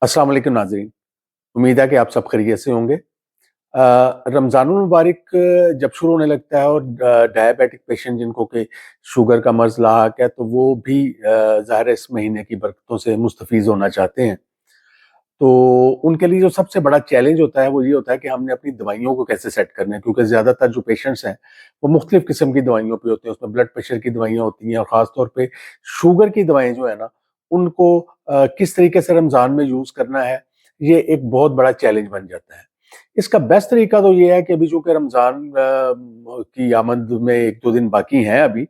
अस्सलाम वालेकुम नाज़रीन। उम्मीद है कि आप सब खैरियत से होंगे। रमज़ानुल मुबारक जब शुरू होने लगता है और डायबिटिक पेशेंट जिनको कि शुगर का मर्ज़ लाहक है तो वो भी ज़ाहिर है इस महीने की बरकतों से मुस्तफ़ीज़ होना चाहते हैं। तो उनके लिए जो सबसे बड़ा चैलेंज होता है वो ये होता है कि हमने अपनी दवाइयों को कैसे सेट करना है, क्योंकि ज़्यादातर जो पेशेंट्स हैं वो मुख्तलिफ़ किस्म की दवाइयों पे होते हैं। उसमें ब्लड प्रेशर की दवाइयाँ होती हैं और ख़ास तौर पे शुगर की दवाएँ जो है ना, उनको किस तरीके से रमज़ान में यूज़ करना है, ये एक बहुत बड़ा चैलेंज बन जाता है। इसका बेस्ट तरीका तो ये है कि अभी चूँकि रमज़ान की आमद में 1-2 दिन बाकी हैं अभी,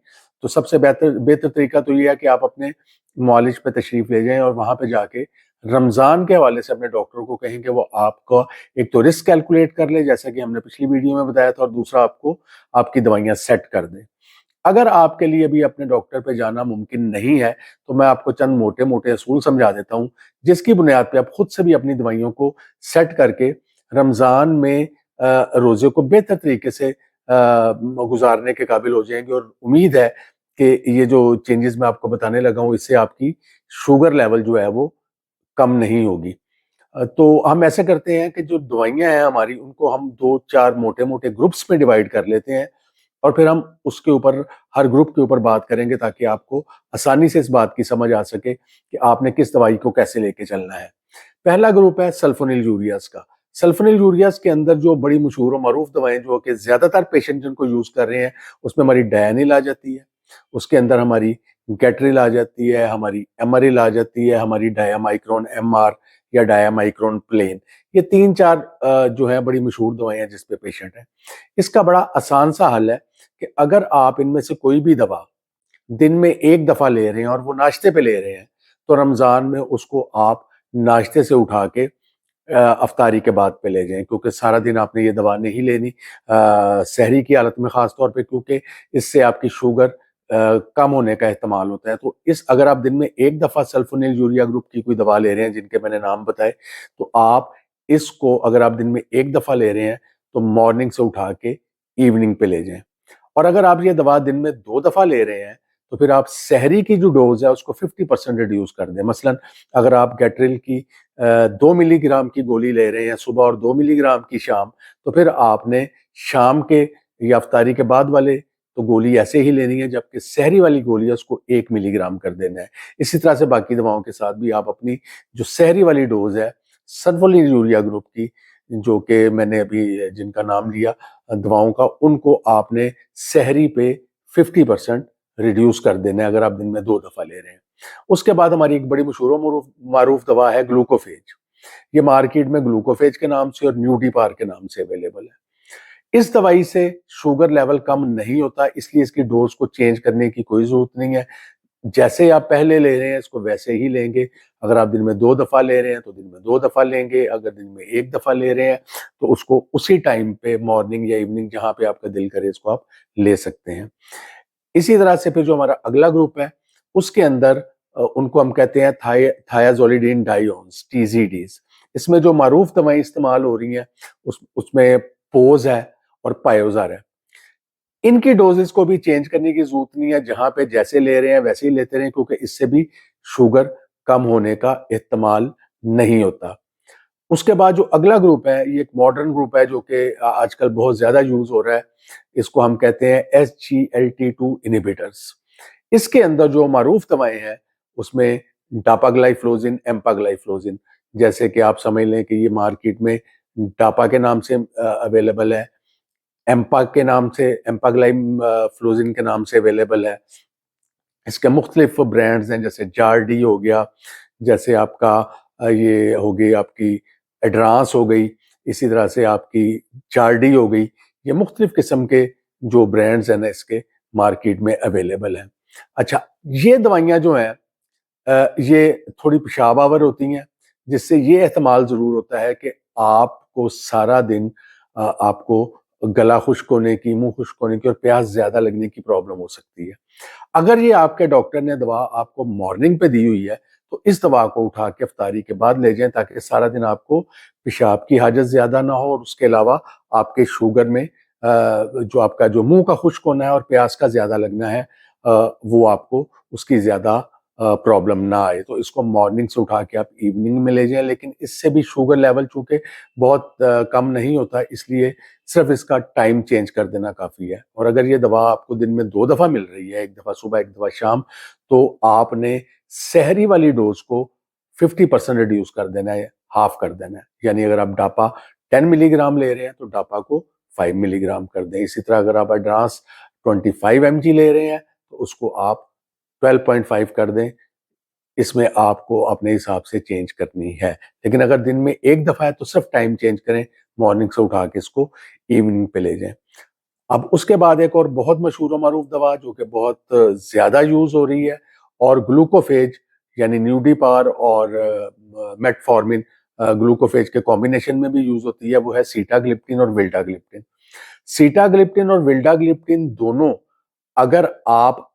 तो सबसे बेहतर बेहतर तरीका तो ये है कि आप अपने मुआलिज पे तशरीफ़ ले जाएँ और वहाँ पे जाके रमज़ान के हवाले से अपने डॉक्टर को कहें कि वो आपका एक तो रिस्क कैलकुलेट कर ले, जैसा कि हमने पिछली वीडियो में बताया था, और दूसरा आपको आपकी दवाइयाँ सेट कर दें। अगर आपके लिए भी अपने डॉक्टर पे जाना मुमकिन नहीं है, तो मैं आपको चंद मोटे-मोटे असूल समझा देता हूँ, जिसकी बुनियाद पे आप खुद से भी अपनी दवाइयों को सेट करके रमज़ान में रोज़े को बेहतर तरीके से गुज़ारने के काबिल हो जाएँगे। और उम्मीद है कि ये जो चेंजेज़ मैं आपको बताने लगा हूँ, इससे आपकी शुगर लेवल जो है वो कम नहीं होगी। तो हम ऐसे करते हैं कि जो दवाइयाँ हैं हमारी, उनको हम 2-4 मोटे-मोटे ग्रुप्स में डिवाइड कर लेते हैं और फिर हम उसके ऊपर, हर ग्रुप के ऊपर बात करेंगे ताकि आपको आसानी से इस बात की समझ आ सके कि आपने किस दवाई को कैसे लेके चलना है। पहला ग्रुप है सल्फोनिल यूरियाज़ का। सल्फोनिल यूरियाज़ के अंदर जो बड़ी मशहूर और मारूफ दवाएँ जो कि ज़्यादातर पेशेंट जिनको यूज़ कर रहे हैं, उसमें हमारी डायनिल आ जाती है, उसके अंदर हमारी गेटरिल आ जाती है, हमारी एमरिल आ जाती है, हमारी डायामाइक्रोन एमआर या डायामाइक्रोन प्लेन। ये 3-4 जो है बड़ी मशहूर दवाएँ हैं जिस पे पेशेंट है। इसका बड़ा आसान सा हल है कि अगर आप इनमें से कोई भी दवा दिन में 1 दफ़ा ले रहे हैं और वो नाश्ते पे ले रहे हैं, तो रमज़ान में उसको आप नाश्ते से उठा के अफ्तारी के बाद पे ले जाएँ, क्योंकि सारा दिन आपने ये दवा नहीं लेनी सहरी की हालत में ख़ास तौर पे, क्योंकि इससे आपकी शुगर कम होने का एहतमाल होता है। तो इस अगर आप दिन में 1 दफ़ा सल्फोनिल यूरिया ग्रुप की कोई दवा ले रहे हैं जिनके मैंने नाम बताए, तो आप इसको अगर आप दिन में 1 दफ़ा ले रहे हैं, तो मॉर्निंग से उठा के इवनिंग पे ले जाएँ। और अगर आप ये दवा दिन में 2 दफ़ा ले रहे हैं, तो फिर आप सहरी की जो डोज़ है उसको 50% रिड्यूस कर दें। मसलन अगर आप गेटरिल की 2 मिलीग्राम की गोली ले रहे हैं सुबह और 2 मिलीग्राम की शाम, तो फिर आपने शाम के या इफ्तारी के बाद वाले तो गोली ऐसे ही लेनी है, जबकि सहरी वाली गोली है उसको 1 मिलीग्राम कर देना है। इसी तरह से बाकी दवाओं के साथ भी आप अपनी जो सहरी वाली डोज़ है सल्फोनिल यूरिया ग्रुप की, जो कि मैंने अभी जिनका नाम लिया दवाओं का, उनको आपने सहरी पे 50% रिड्यूस कर देना है अगर आप दिन में 2 दफ़ा ले रहे हैं। उसके बाद हमारी एक बड़ी मशहूर और मारूफ दवा है ग्लूकोफेज। ये मार्केट में ग्लूकोफेज के नाम से और न्यूडीपार के नाम से अवेलेबल है। इस दवाई से शुगर लेवल कम नहीं होता, इसलिए इसकी डोज को चेंज करने की कोई ज़रूरत नहीं है। जैसे आप पहले ले रहे हैं इसको वैसे ही लेंगे। अगर आप दिन में 2 दफ़ा ले रहे हैं तो दिन में 2 दफ़ा लेंगे, अगर दिन में 1 दफ़ा ले रहे हैं तो उसको उसी टाइम पे मॉर्निंग या इवनिंग जहाँ पे आपका दिल करे इसको आप ले सकते हैं। इसी तरह से फिर जो हमारा अगला ग्रुप है उसके अंदर उनको हम कहते हैं थायाजोलिडीन डाइऑन्स, टीज़ीडीज़। इसमें जो मारूफ दवाएँ इस्तेमाल हो रही हैं उसमें पोज़ है और पायोज़र है। इनकी डोजेस को भी चेंज करने की जरूरत नहीं है, जहां पे जैसे ले रहे हैं वैसे ही लेते रहें, क्योंकि इससे भी शुगर कम होने का एहतमाल नहीं होता। उसके बाद जो अगला ग्रुप है ये एक मॉडर्न ग्रुप है जो कि आजकल बहुत ज्यादा यूज हो रहा है। इसको हम कहते हैं SGLT2 इनहिबिटर्स। इसके अंदर जो मारूफ दवाएं हैं उसमें डापाग्लाइफ्लोजिन, एम्पाग्लाइफ्लोजिन, जैसे कि आप समझ लें कि ये मार्केट में डापा के नाम से अवेलेबल है, एम्पा के नाम से, एम्पाग्लाइम फ्लोजिन के नाम से अवेलेबल है। इसके मुख्तलिफ ब्रांड्स हैं, जैसे जारडी हो गया, जैसे आपका ये हो गई आपकी एड्रांस हो गई, इसी तरह से आपकी जारडी हो गई। ये मुख्तलिफ किस्म के जो ब्रांड्स हैं ना इसके मार्केट में अवेलेबल हैं। अच्छा, ये दवाइयाँ जो हैं ये थोड़ी पेशाब आवर होती हैं, जिससे ये एहतमाल ज़रूर होता है कि आपको सारा दिन आपको गला खुश्क होने की, मुँह खुश्क होने की और प्यास ज़्यादा लगने की प्रॉब्लम हो सकती है। अगर ये आपके डॉक्टर ने दवा आपको मॉर्निंग पे दी हुई है, तो इस दवा को उठा के इफ्तारी के बाद ले जाएँ, ताकि सारा दिन आपको पेशाब की हाजत ज़्यादा ना हो और उसके अलावा आपके शुगर में जो आपका जो मुँह का खुश्क होना है और प्यास का ज़्यादा लगना है, वो आपको उसकी ज़्यादा پرابلم نہ آئے. تو اس کو مارننگ سے اٹھا کے آپ ایوننگ میں لے جائیں, لیکن اس سے بھی شوگر لیول چونکہ بہت کم نہیں ہوتا, اس لیے صرف اس کا ٹائم چینج کر دینا کافی ہے. اور اگر یہ دوا آپ کو دن میں 2 دفعہ مل رہی ہے, ایک دفعہ صبح ایک دفعہ شام, تو آپ نے سحری والی ڈوز کو 50% ریڈیوس کر دینا ہے, ہاف کر دینا ہے. یعنی اگر آپ ڈاپا 10 ملی گرام لے رہے ہیں تو ڈاپا کو 5 ملی گرام کر دیں. اسی طرح اگر آپ ایڈوانس 25 mg لے رہے ہیں تو اس کو آپ 12.5 کر دیں. اس میں آپ کو اپنے حساب سے چینج کرنی ہے, لیکن اگر دن میں ایک دفعہ ہے تو صرف ٹائم چینج کریں, مارننگ سے اٹھا کے اس کو ایوننگ پہ لے جائیں. اب اس کے بعد ایک اور بہت مشہور و معروف دوا جو کہ بہت زیادہ یوز ہو رہی ہے, اور گلوکوفیج یعنی نیوڈیپار اور میٹفارمن گلوکوفیج کے کمبینیشن میں بھی یوز ہوتی ہے, وہ ہے سیٹاگلپٹن اور ویلڈاگلپٹن. سیٹاگلپٹن اور ویلڈاگلپٹن دونوں اگر آپ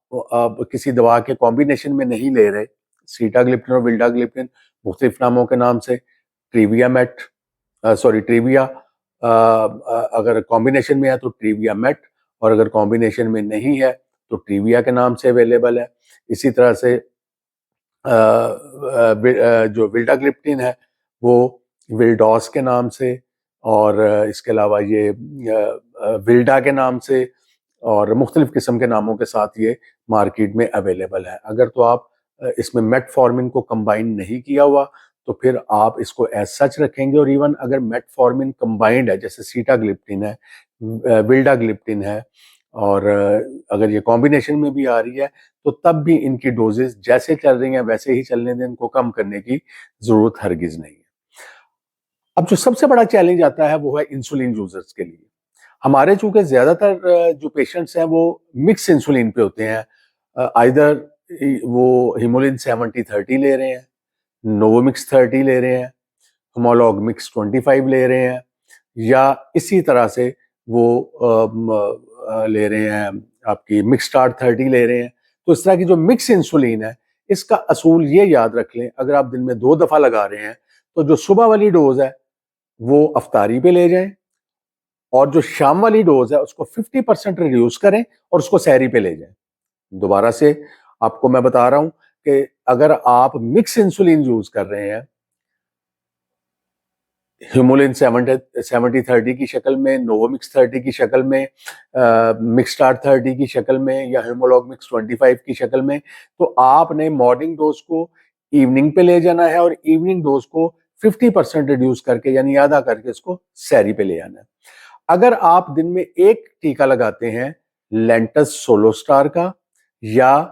کسی دوا کے کمبینیشن میں نہیں لے رہے, سیٹاگلپٹن اور ویلڈاگلپٹن مختلف ناموں کے نام سے, ٹریویا اگر کمبینیشن میں ہے تو ٹریویا میٹ, اور اگر کمبینیشن میں نہیں ہے تو ٹریویا کے نام سے اویلیبل ہے. اسی طرح سے جو ویلڈاگلپٹن ہے وہ ویلڈوس کے نام سے, اور اس کے علاوہ یہ ویلڈا کے نام سے, اور مختلف قسم کے ناموں کے ساتھ یہ مارکیٹ میں اویلیبل ہے. اگر تو آپ اس میں میٹ فارمن کو کمبائن نہیں کیا ہوا تو پھر آپ اس کو ایز سچ رکھیں گے, اور ایون اگر میٹ فارمن کمبائنڈ ہے جیسے سیٹاگلپٹن ہے, ویلڈاگلپٹن ہے, اور اگر یہ کمبینیشن میں بھی آ رہی ہے تو تب بھی ان کی ڈوزز جیسے چل رہی ہیں ویسے ہی چلنے دیں, ان کو کم کرنے کی ضرورت ہرگز نہیں ہے. اب جو سب سے بڑا چیلنج آتا ہے وہ ہے انسولین یوزرز کے لیے. ہمارے چونکہ زیادہ تر جو پیشنٹس ہیں وہ مکس انسولین پہ ہوتے ہیں, آئیدر وہ ہیمولین 70-30 لے رہے ہیں, نوومکس 30 لے رہے ہیں, ہومولوگ مکس 25 لے رہے ہیں, یا اسی طرح سے وہ لے رہے ہیں آپ کی مکس اسٹارٹ 30 لے رہے ہیں. تو اس طرح کی جو مکس انسولین ہے, اس کا اصول یہ یاد رکھ لیں, اگر آپ دن میں 2 دفعہ لگا رہے ہیں تو جو صبح والی ڈوز ہے وہ افطاری پہ لے جائیں, اور جو شام والی ڈوز ہے اس کو 50% ریڈیوس کریں اور اس کو سحری پہ لے جائیں. دوبارہ سے آپ کو میں بتا رہا ہوں کہ اگر آپ مکس انسولین یوز کر رہے ہیں, ہیمولین 70-30 کی شکل میں, نوومکس 30 کی شکل میں, مکس اسٹارٹ 30 کی شکل میں, یا ہیمولوگ مکس 25 کی شکل میں, تو آپ نے مارننگ ڈوز کو ایوننگ پہ لے جانا ہے, اور ایوننگ ڈوز کو 50% ریڈیوس کر کے یعنی آدھا کر کے اس کو سحری پہ لے آنا ہے. اگر آپ دن میں ایک ٹیکہ لگاتے ہیں لینٹس سولو سٹار کا, یا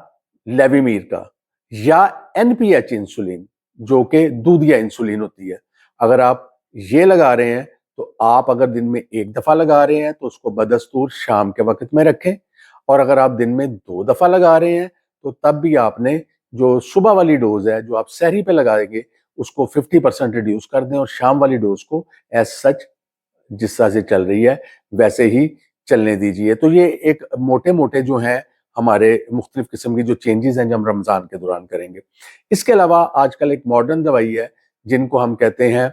لیویمیر کا, یا NPH انسولین جو کہ دودھیا انسولین ہوتی ہے, اگر آپ یہ لگا رہے ہیں تو آپ اگر دن میں ایک دفعہ لگا رہے ہیں تو اس کو بدستور شام کے وقت میں رکھیں, اور اگر آپ دن میں 2 دفعہ لگا رہے ہیں تو تب بھی آپ نے جو صبح والی ڈوز ہے جو آپ سحری پہ لگائیں گے اس کو 50% ریڈیوس کر دیں, اور شام والی ڈوز کو ایز سچ جس طرح سے چل رہی ہے ویسے ہی چلنے دیجیے. تو یہ ایک موٹے موٹے جو ہیں ہمارے مختلف قسم کی جو چینجز ہیں جو ہم رمضان کے دوران کریں گے. اس کے علاوہ آج کل ایک ماڈرن دوائی ہے جن کو ہم کہتے ہیں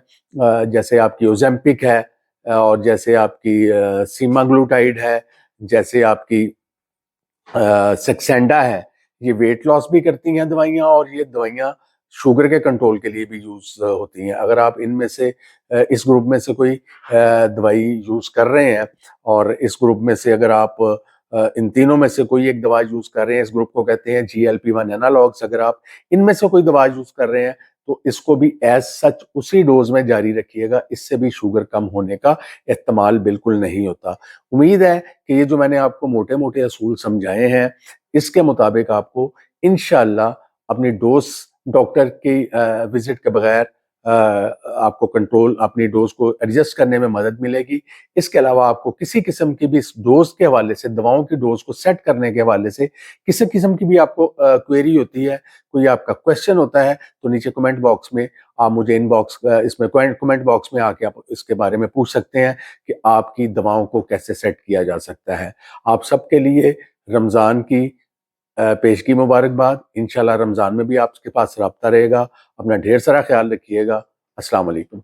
جیسے آپ کی اوزیمپک ہے, اور جیسے آپ کی سیماگلوٹائڈ ہے, جیسے آپ کی سیکسینڈا ہے. یہ ویٹ لاس بھی کرتی ہیں دوائیاں, اور یہ دوائیاں شوگر کے کنٹرول کے لیے بھی یوز ہوتی ہیں. اگر آپ ان میں سے اس گروپ میں سے کوئی دوائی یوز کر رہے ہیں, اور اس گروپ میں سے اگر آپ ان تینوں میں سے کوئی ایک دوا یوز کر رہے ہیں, اس گروپ کو کہتے ہیں GLP-1 انالوگس, اگر آپ ان میں سے کوئی دوا یوز کر رہے ہیں تو اس کو بھی ایز سچ اسی ڈوز میں جاری رکھیے گا, اس سے بھی شوگر کم ہونے کا احتمال بالکل نہیں ہوتا. امید ہے کہ یہ جو میں نے آپ کو موٹے موٹے اصول سمجھائے ہیں اس کے مطابق آپ کو انشاءاللہ اپنی ڈوز ڈاکٹر کی وزٹ کے بغیر آپ کو کنٹرول اپنی ڈوز کو ایڈجسٹ کرنے میں مدد ملے گی. اس کے علاوہ آپ کو کسی قسم کی بھی اس ڈوز کے حوالے سے, دواؤں کی ڈوز کو سیٹ کرنے کے حوالے سے کسی قسم کی بھی آپ کو کوئری ہوتی ہے, کوئی آپ کا کوشچن ہوتا ہے, تو نیچے کمنٹ باکس میں آپ مجھے اس میں کمنٹ باکس میں آ کے آپ اس کے بارے میں پوچھ سکتے ہیں کہ آپ کی دواؤں کو کیسے سیٹ کیا جا سکتا ہے. آپ سب کے لیے رمضان کی پیشگی مبارکباد. انشاءاللہ رمضان میں بھی آپ کے پاس رابطہ رہے گا. اپنا ڈھیر سارا خیال رکھیے گا. السلام علیکم.